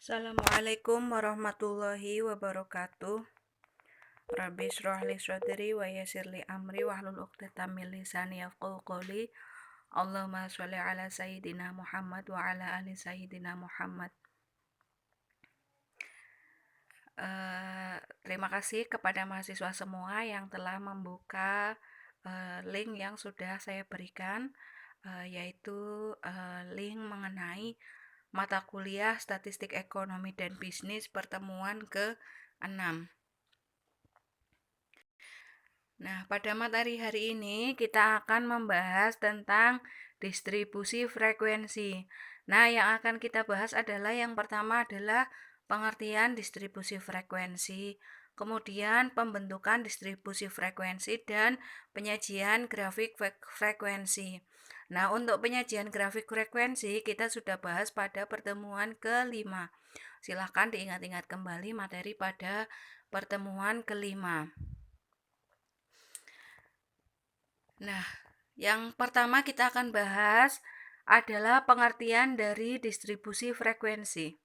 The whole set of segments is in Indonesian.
Assalamualaikum warahmatullahi wabarakatuh. Rabbi shrah li sadri wa yassir li amri wahlul 'uqdatam min lisani yafqahu qawli. Allahumma sholli ala sayyidina Muhammad wa ala ali sayyidina Muhammad. Terima kasih kepada mahasiswa semua yang telah membuka link yang sudah saya berikan, yaitu link mengenai mata kuliah Statistik Ekonomi dan Bisnis pertemuan ke-6. Nah, pada materi hari ini kita akan membahas tentang distribusi frekuensi. Nah, yang akan kita bahas adalah yang pertama adalah pengertian distribusi frekuensi, kemudian pembentukan distribusi frekuensi dan penyajian grafik frekuensi. Nah, untuk penyajian grafik frekuensi kita sudah bahas pada pertemuan ke-5. Silahkan diingat-ingat kembali materi pada pertemuan ke-5. Nah, yang pertama kita akan bahas adalah pengertian dari distribusi frekuensi.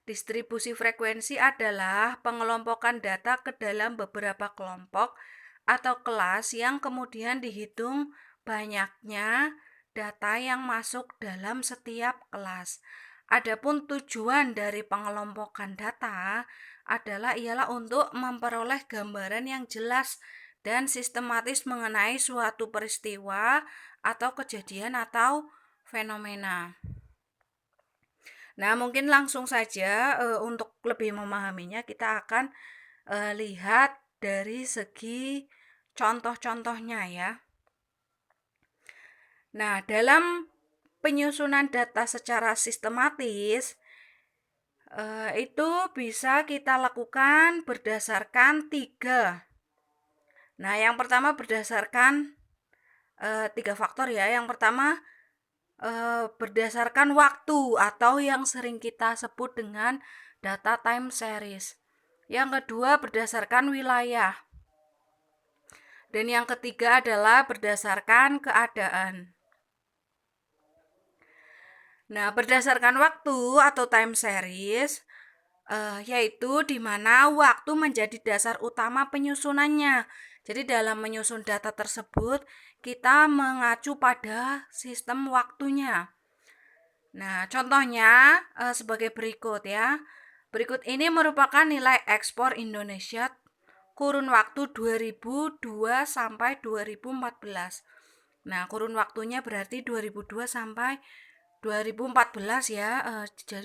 Distribusi frekuensi adalah pengelompokan data ke dalam beberapa kelompok atau kelas yang kemudian dihitung banyaknya data yang masuk dalam setiap kelas. Adapun tujuan dari pengelompokan data ialah untuk memperoleh gambaran yang jelas dan sistematis mengenai suatu peristiwa atau kejadian atau fenomena. Nah, mungkin langsung saja untuk lebih memahaminya kita akan lihat dari segi contoh-contohnya ya. Nah, dalam penyusunan data secara sistematis itu bisa kita lakukan berdasarkan 3. Nah, yang pertama berdasarkan 3 faktor ya. Yang pertama berdasarkan waktu atau yang sering kita sebut dengan data time series. Yang kedua berdasarkan wilayah. Dan yang ketiga adalah berdasarkan keadaan. Nah, berdasarkan waktu atau time series yaitu di mana waktu menjadi dasar utama penyusunannya. Jadi dalam menyusun data tersebut kita mengacu pada sistem waktunya. Nah, contohnya sebagai berikut ya. Berikut ini merupakan nilai ekspor Indonesia kurun waktu 2002 sampai 2014. Nah, kurun waktunya berarti 2002 sampai 2014 ya. Jadi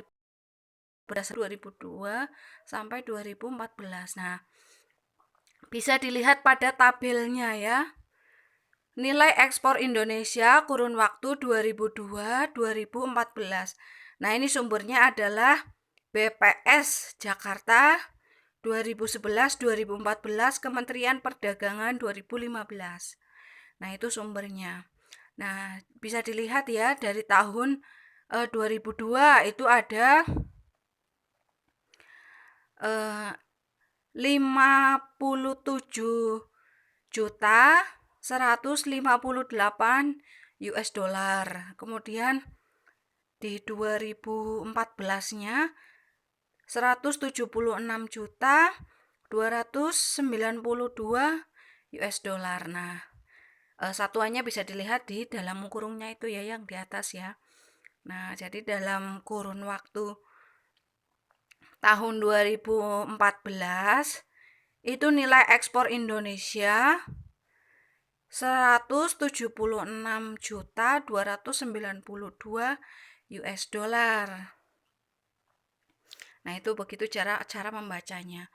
berdasarkan 2002 sampai 2014. Nah, bisa dilihat pada tabelnya ya. Nilai ekspor Indonesia kurun waktu 2002-2014. Nah, ini sumbernya adalah BPS Jakarta 2011-2014, Kementerian Perdagangan 2015. Nah, itu sumbernya. Nah, bisa dilihat ya dari tahun 2002 itu ada 57.158 US dollar. Kemudian di 2014-nya 176.292 US dollar. Nah, satuannya bisa dilihat di dalam kurungnya itu ya yang di atas ya. Nah, jadi dalam kurun waktu tahun 2014 itu nilai ekspor Indonesia 176.292 US dollar. Nah, itu begitu cara membacanya.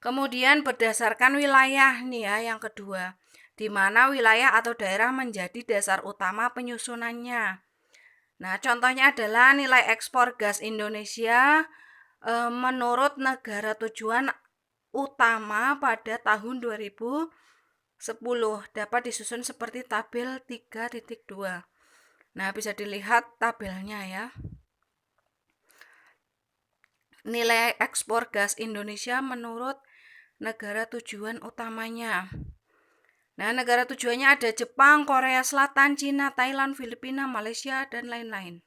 Kemudian berdasarkan wilayah nih ya yang kedua, di mana wilayah atau daerah menjadi dasar utama penyusunannya. Nah, contohnya adalah nilai ekspor gas Indonesia menurut negara tujuan utama pada tahun 2010 dapat disusun seperti tabel 3.2. Nah, bisa dilihat tabelnya ya. Nilai ekspor gas Indonesia menurut negara tujuan utamanya. Nah, negara tujuannya ada Jepang, Korea Selatan, Cina, Thailand, Filipina, Malaysia, dan lain-lain.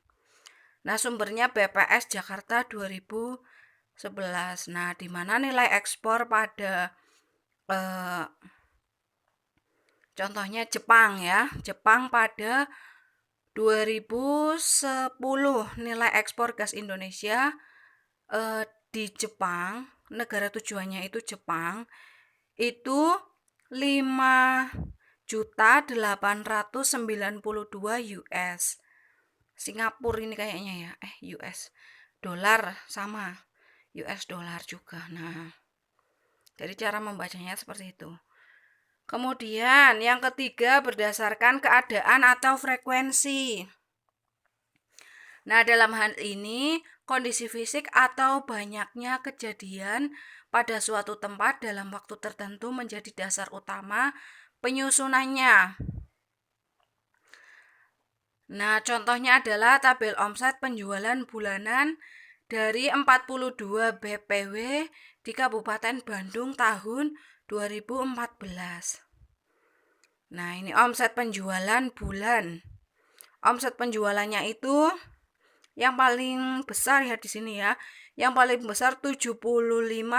Nah, sumbernya BPS Jakarta 2011. Nah, di mana nilai ekspor pada contohnya Jepang ya. Jepang pada 2010 nilai ekspor gas Indonesia di Jepang, negara tujuannya itu Jepang, itu 5.892 US. Singapura ini kayaknya ya, US dolar sama, US dolar juga. Nah, jadi cara membacanya seperti itu. Kemudian yang ketiga berdasarkan keadaan atau frekuensi. Nah, dalam hal ini kondisi fisik atau banyaknya kejadian pada suatu tempat dalam waktu tertentu menjadi dasar utama penyusunannya. Nah, contohnya adalah tabel omset penjualan bulanan dari 42 BPW di Kabupaten Bandung tahun 2014. Nah, ini omset penjualan bulan. Omset penjualannya itu yang paling besar ya di sini ya. Yang paling besar 75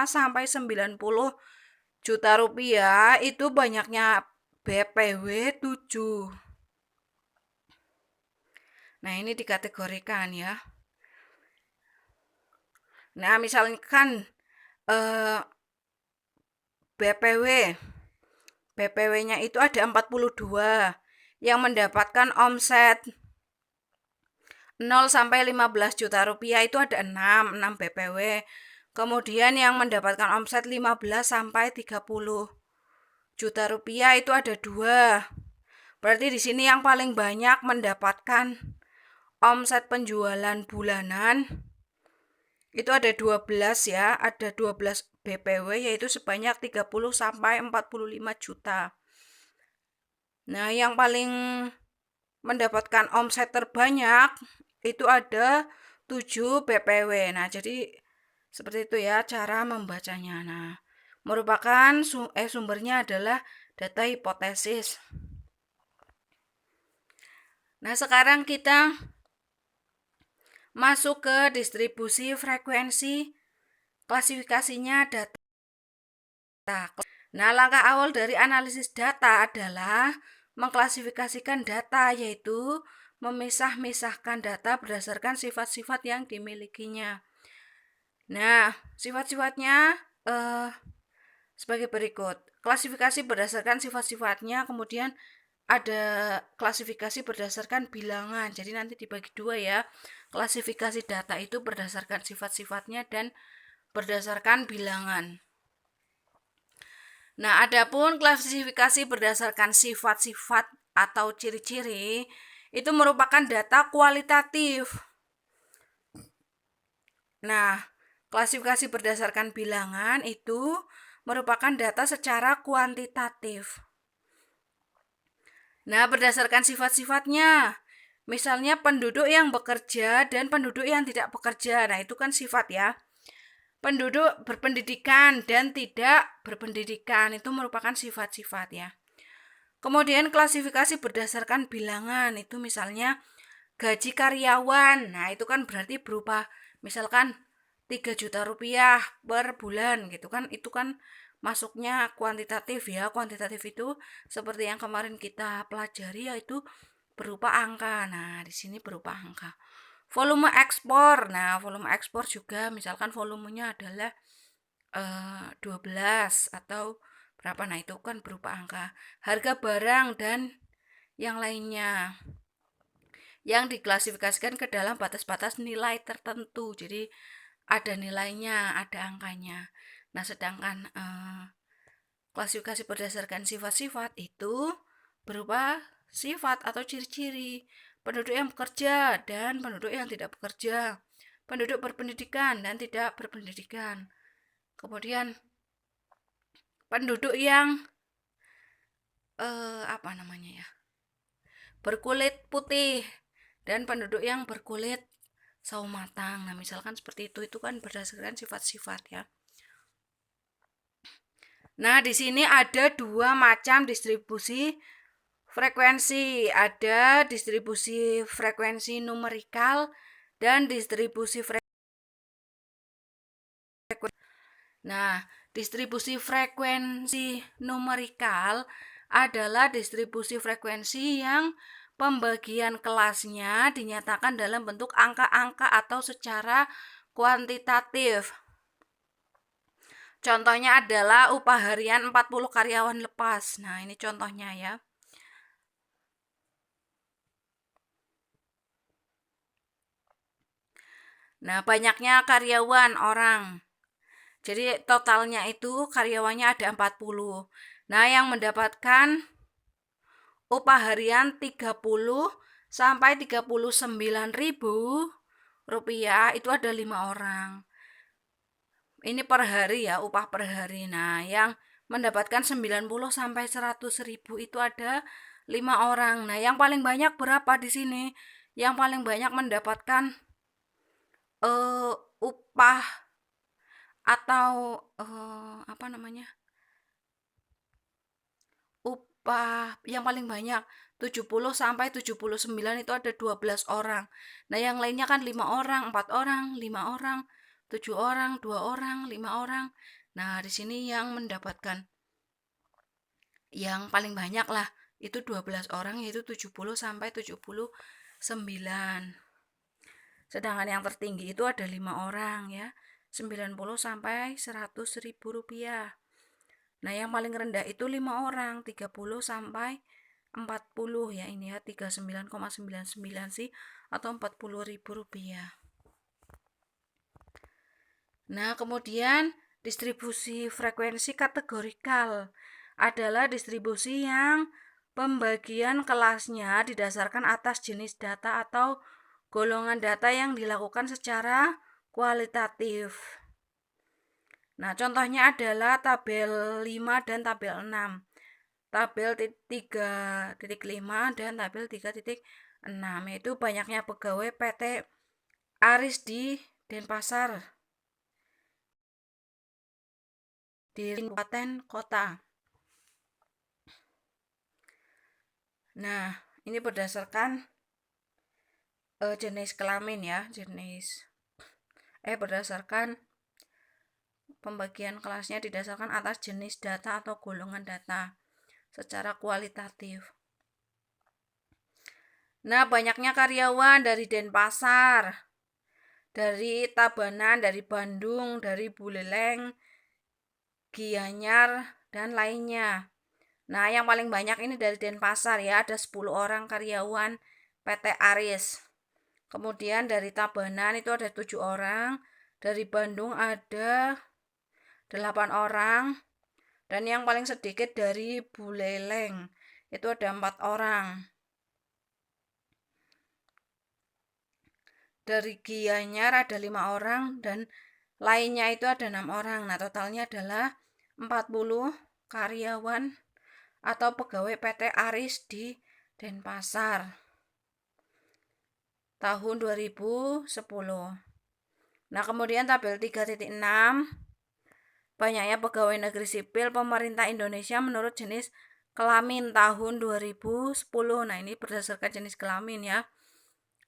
sampai 90 juta rupiah, itu banyaknya BPW 7. Nah, ini dikategorikan ya. Nah, misalkan BPW-nya itu ada 42 yang mendapatkan omset 0 sampai 15 juta rupiah, itu ada 6 BPW. Kemudian yang mendapatkan omset 15 sampai 30 juta rupiah itu ada 2. Berarti di sini yang paling banyak mendapatkan omset penjualan bulanan itu ada 12 ya, ada 12 BPW, yaitu sebanyak 30 sampai 45 juta. Nah, yang paling mendapatkan omset terbanyak itu ada 7 BPW. Nah, jadi seperti itu ya cara membacanya. Nah, merupakan sumbernya adalah data hipotesis. Nah, sekarang kita masuk ke distribusi frekuensi. Klasifikasinya data. Nah, langkah awal dari analisis data adalah mengklasifikasikan data, yaitu memisah-misahkan data berdasarkan sifat-sifat yang dimilikinya. Nah, sifat-sifatnya sebagai berikut. Klasifikasi berdasarkan sifat-sifatnya, kemudian ada klasifikasi berdasarkan bilangan. Jadi nanti dibagi dua ya. Klasifikasi data itu berdasarkan sifat-sifatnya dan berdasarkan bilangan. Nah, adapun klasifikasi berdasarkan sifat-sifat atau ciri-ciri itu merupakan data kualitatif. Nah, klasifikasi berdasarkan bilangan itu merupakan data secara kuantitatif. Nah, berdasarkan sifat-sifatnya, misalnya penduduk yang bekerja dan penduduk yang tidak bekerja. Nah, itu kan sifat ya. Penduduk berpendidikan dan tidak berpendidikan itu merupakan sifat-sifat ya. Kemudian klasifikasi berdasarkan bilangan itu misalnya gaji karyawan. Nah, itu kan berarti berupa misalkan 3 juta rupiah per bulan gitu kan. Itu kan masuknya kuantitatif ya. Kuantitatif itu seperti yang kemarin kita pelajari, yaitu berupa angka. Nah, di sini berupa angka. Volume ekspor. Nah, volume ekspor juga misalkan volumenya adalah 12 atau berapa. Nah, itu kan berupa angka. Harga barang dan yang lainnya yang diklasifikasikan ke dalam batas-batas nilai tertentu. Jadi ada nilainya, ada angkanya. Nah, sedangkan klasifikasi berdasarkan sifat-sifat itu berupa sifat atau ciri-ciri penduduk yang bekerja dan penduduk yang tidak bekerja, penduduk berpendidikan dan tidak berpendidikan. Kemudian penduduk yang berkulit putih dan penduduk yang berkulit sawo matang. Nah, misalkan seperti itu kan berdasarkan sifat-sifat ya. Nah, di sini ada 2 macam distribusi frekuensi. Ada distribusi frekuensi numerikal dan distribusi frekuensi. Nah, distribusi frekuensi numerikal adalah distribusi frekuensi yang pembagian kelasnya dinyatakan dalam bentuk angka-angka atau secara kuantitatif. Contohnya adalah upah harian 40 karyawan lepas. Nah, ini contohnya ya. Nah, banyaknya karyawan orang. Jadi totalnya itu karyawannya ada 40. Nah, yang mendapatkan upah harian 30 sampai 39.000 rupiah itu ada 5 orang. Ini per hari ya, upah per hari. Nah, yang mendapatkan 90 sampai 100.000 itu ada 5 orang. Nah, yang paling banyak berapa di sini? Yang paling banyak mendapatkan upah atau apa namanya? Upah yang paling banyak 70 sampai 79 itu ada 12 orang. Nah, yang lainnya kan 5 orang, 4 orang, 5 orang, 7 orang, 2 orang, 5 orang. Nah, di sini yang mendapatkan yang paling banyak lah itu 12 orang, yaitu 70 sampai 79. Sedangkan yang tertinggi itu ada 5 orang ya, 90 sampai 100.000 rupiah. Nah, yang paling rendah itu 5 orang, 30 sampai 40 ya, ini ya 39,99 sih atau 40.000 rupiah. Nah, kemudian distribusi frekuensi kategorikal adalah distribusi yang pembagian kelasnya didasarkan atas jenis data atau golongan data yang dilakukan secara kualitatif. Nah, contohnya adalah tabel 5 dan tabel 6. Tabel 3.5 dan tabel 3.6, yaitu banyaknya pegawai PT Aris di Denpasar di kabupaten kota. Nah, ini berdasarkan jenis kelamin ya, berdasarkan pembagian kelasnya didasarkan atas jenis data atau golongan data secara kualitatif. Nah, banyaknya karyawan dari Denpasar, dari Tabanan, dari Bandung, dari Buleleng, Gianyar, dan lainnya. Nah, yang paling banyak ini dari Denpasar ya, ada 10 orang karyawan PT Aris. Kemudian dari Tabanan itu ada 7 orang, dari Bandung ada 8 orang, dan yang paling sedikit dari Buleleng itu ada 4 orang. Dari Gianyar ada 5 orang dan lainnya itu ada 6 orang. Nah, totalnya adalah 40 karyawan atau pegawai PT Aris di Denpasar tahun 2010. Nah, kemudian tabel 3.6, banyaknya pegawai negeri sipil pemerintah Indonesia menurut jenis kelamin tahun 2010. Nah, ini berdasarkan jenis kelamin ya.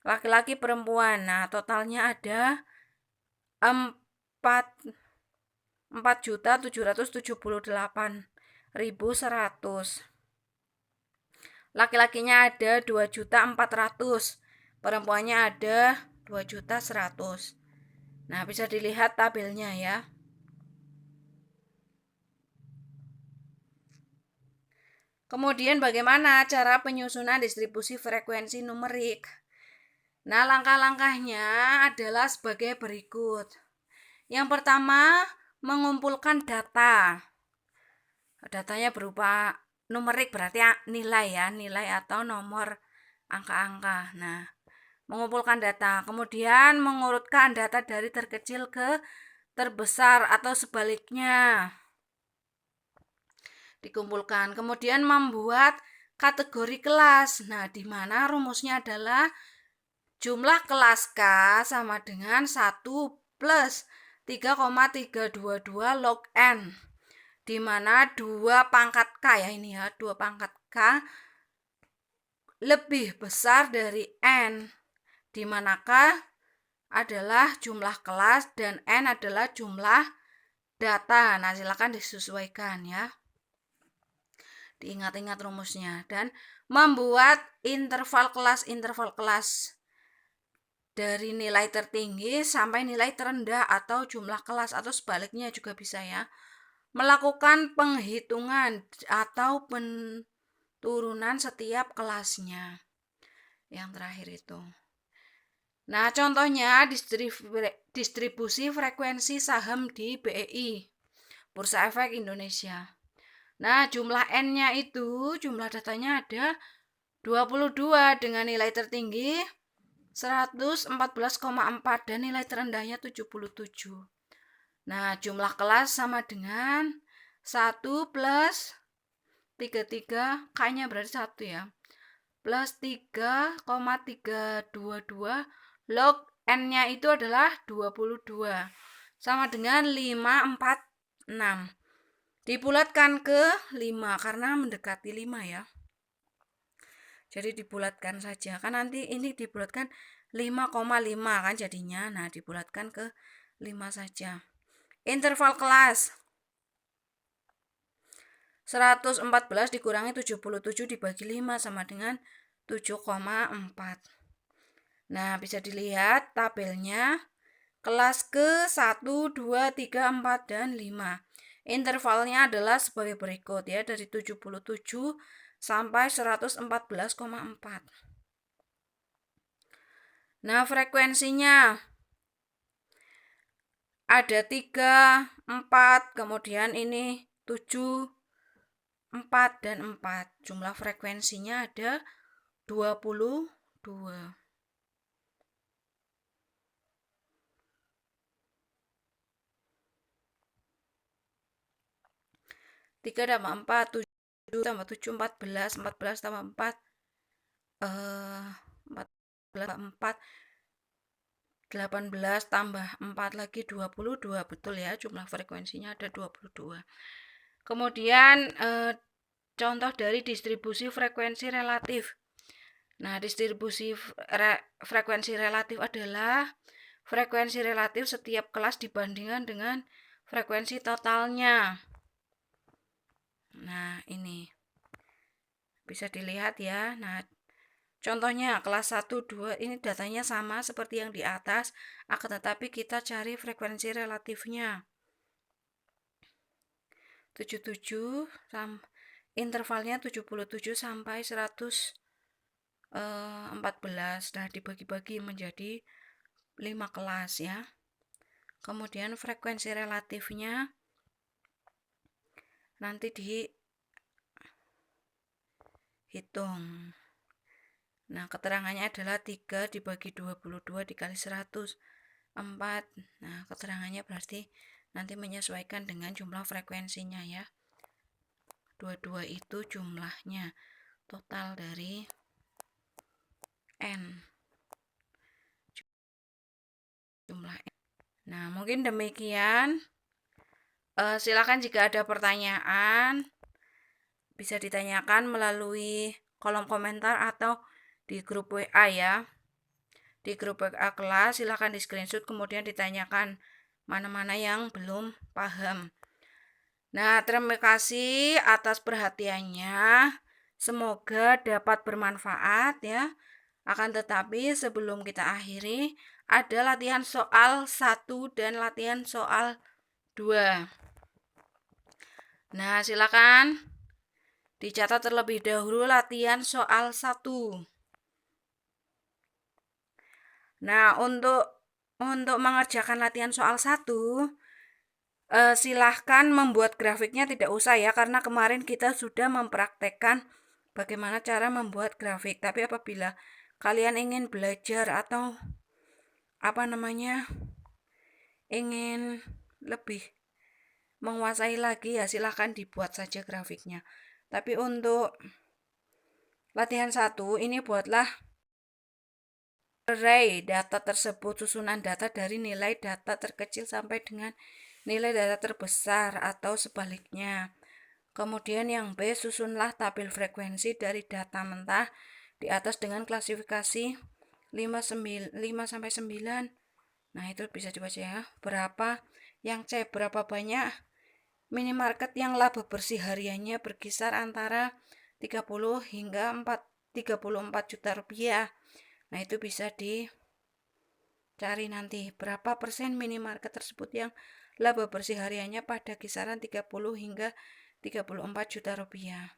Laki-laki perempuan. Nah, totalnya ada 4.778.100. Laki-lakinya ada 2.400.000, perempuannya ada 2.100.000. Nah, bisa dilihat tabelnya ya. Kemudian bagaimana cara penyusunan distribusi frekuensi numerik? Nah, langkah-langkahnya adalah sebagai berikut. Yang pertama, mengumpulkan data. Datanya berupa numerik, berarti nilai ya, nilai atau nomor angka-angka. Nah, mengumpulkan data. Kemudian mengurutkan data dari terkecil ke terbesar atau sebaliknya. Dikumpulkan. Kemudian membuat kategori kelas. Nah, di mana rumusnya adalah jumlah kelas K sama dengan 1 plus 3,322 log N, di mana 2 pangkat K ya, ini ya, 2 pangkat K lebih besar dari N, di manakah adalah jumlah kelas dan N adalah jumlah data. Nah, silakan disesuaikan ya. Diingat-ingat rumusnya dan membuat interval kelas dari nilai tertinggi sampai nilai terendah atau jumlah kelas atau sebaliknya juga bisa ya. Melakukan penghitungan atau penurunan setiap kelasnya. Yang terakhir itu. Nah, contohnya distribusi frekuensi saham di BEI, Bursa Efek Indonesia. Nah, jumlah N-nya itu, jumlah datanya ada 22 dengan nilai tertinggi 114,4 dan nilai terendahnya 77. Nah, jumlah kelas sama dengan 1 plus 33, K-nya berarti 1 ya. Plus 3,322 log N-nya itu adalah 22. Sama dengan 546. Dibulatkan ke 5 karena mendekati 5 ya. Jadi dibulatkan saja. Kan nanti ini dibulatkan 5,5 kan jadinya. Nah, dibulatkan ke 5 saja. Interval kelas 114 dikurangi 77 dibagi 5 sama dengan 7,4. Nah, bisa dilihat tabelnya kelas ke 1, 2, 3, 4, dan 5. Intervalnya adalah sebagai berikut ya, dari 77 sampai 114,4. Nah, frekuensinya ada 3, 4, kemudian ini 7, 4, dan 4. Jumlah frekuensinya ada 22. 3 tambah 4, 7 tambah 7, 14, 14 tambah 4, 14 tambah 4, 18 tambah 4 lagi 22, betul ya, jumlah frekuensinya ada 22. Kemudian contoh dari distribusi frekuensi relatif. Nah, distribusi frekuensi relatif adalah frekuensi relatif setiap kelas dibandingkan dengan frekuensi totalnya. Nah, ini bisa dilihat ya. Nah, contohnya kelas 1, 2 ini datanya sama seperti yang di atas, akan tetapi kita cari frekuensi relatifnya. 77 intervalnya 77 sampai 114. Nah, dibagi-bagi menjadi 5 kelas ya. Kemudian frekuensi relatifnya nanti dihitung. Nah, keterangannya adalah 3 dibagi 22 dikali 100, 4. Nah, keterangannya berarti nanti menyesuaikan dengan jumlah frekuensinya ya. 22 itu jumlahnya total dari N. Jumlah N. Nah, mungkin demikian. Silakan jika ada pertanyaan bisa ditanyakan melalui kolom komentar atau di grup WA ya. Di grup WA kelas silakan di screenshot kemudian ditanyakan mana-mana yang belum paham. Nah, terima kasih atas perhatiannya. Semoga dapat bermanfaat ya. Akan tetapi sebelum kita akhiri ada latihan soal 1 dan latihan soal 2. Nah, silakan dicatat terlebih dahulu latihan soal 1. Nah, untuk mengerjakan latihan soal 1, silahkan membuat grafiknya tidak usah ya, karena kemarin kita sudah mempraktekkan bagaimana cara membuat grafik. Tapi apabila kalian ingin belajar atau ingin lebih menguasai lagi ya silahkan dibuat saja grafiknya. Tapi untuk latihan 1 ini buatlah array data tersebut, susunan data dari nilai data terkecil sampai dengan nilai data terbesar atau sebaliknya. Kemudian yang B, susunlah tabel frekuensi dari data mentah di atas dengan klasifikasi 5 sampai 9 Nah, itu bisa dibaca ya. Berapa yang C, berapa banyak minimarket yang laba bersih hariannya berkisar antara 30 hingga 34 juta rupiah. Nah, itu bisa dicari nanti berapa persen minimarket tersebut yang laba bersih hariannya pada kisaran 30 hingga 34 juta rupiah.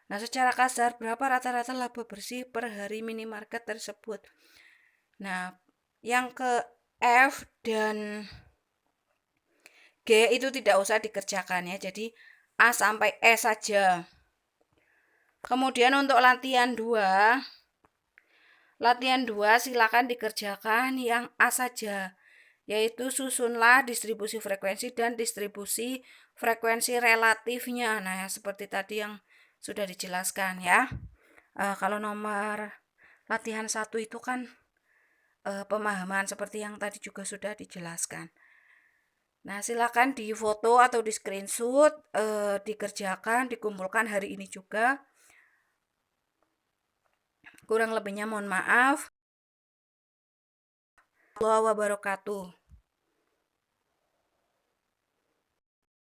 Nah, secara kasar berapa rata-rata laba bersih per hari minimarket tersebut? Nah, yang ke F dan G itu tidak usah dikerjakan ya. Jadi A sampai E saja. Kemudian untuk latihan 2 silakan dikerjakan yang A saja, yaitu susunlah distribusi frekuensi dan distribusi frekuensi relatifnya. Nah, seperti tadi yang sudah dijelaskan ya. Kalau nomor latihan 1 itu kan pemahaman seperti yang tadi juga sudah dijelaskan. Nah, silakan di foto atau di screenshot, dikerjakan, dikumpulkan hari ini juga. Kurang lebihnya mohon maaf. Wassalamualaikum warahmatullahi wabarakatuh.